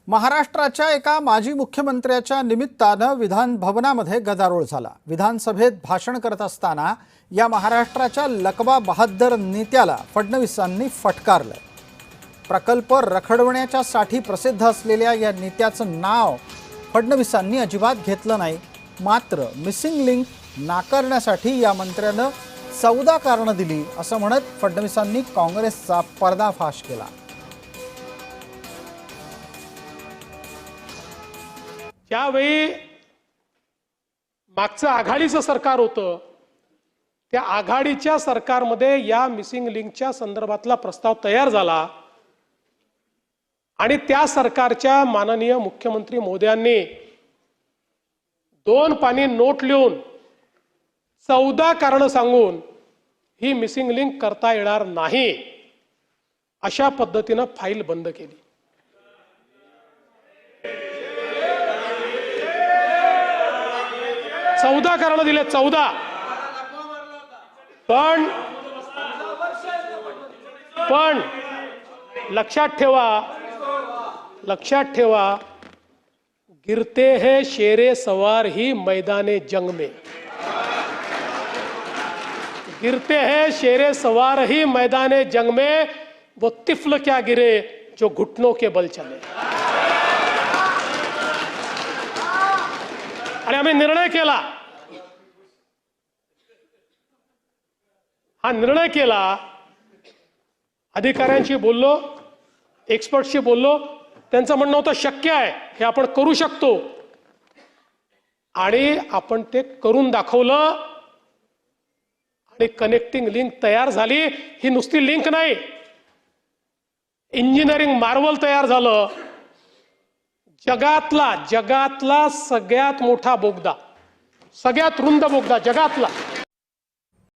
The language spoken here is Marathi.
महाराष्ट्राच्या एका माजी मुख्यमंत्र्याच्या निमित्तानं विधान भवनामध्ये गदारोळ झाला। विधानसभेत भाषण करत असताना या महाराष्ट्राच्या लकबा बहाद्दर नेत्याला फडणवीसांनी फटकारलं। प्रकल्प रखडवण्याच्यासाठी प्रसिद्ध असलेल्या या नेत्याचं नाव फडणवीसांनी अजिबात घेतलं नाही। मात्र मिसिंग लिंक नाकारण्यासाठी या मंत्र्यानं 14 कारणं दिली असं म्हणत फडणवीसांनी काँग्रेसचा पर्दाफाश केला। ज्यावेळी मागचं आघाडीचं सरकार होतं त्या आघाडीच्या सरकारमध्ये या मिसिंग लिंकच्या संदर्भातला प्रस्ताव तयार झाला आणि त्या सरकारच्या माननीय मुख्यमंत्री महोदयांनी 2 पानी नोट लिहून 14 कारणं सांगून ही मिसिंग लिंक करता येणार नाही अशा पद्धतीनं फाईल बंद केली। चौदा कारण दिले 14 पण लक्षात ठेवा गिरते हैं शेरे सवार ही मैदाने जंग में, गिरते हैं शेरे सवार ही मैदाने जंग में, वो तिफल क्या गिरे जो घुटनों के बल चले। आणि आम्ही निर्णय केला, हा निर्णय केला, अधिकाऱ्यांशी बोललो, एक्सपर्टशी बोललो, त्यांचं म्हणणं होतं शक्य आहे, हे आपण करू शकतो आणि आपण ते करून दाखवलं आणि कनेक्टिंग लिंक तयार झाली। ही नुसती लिंक नाही, इंजिनिअरिंग मार्वल तयार झालं। जगातला सगळ्यात मोठा बोगदा, सगळ्यात रुंद बोगदा जगातला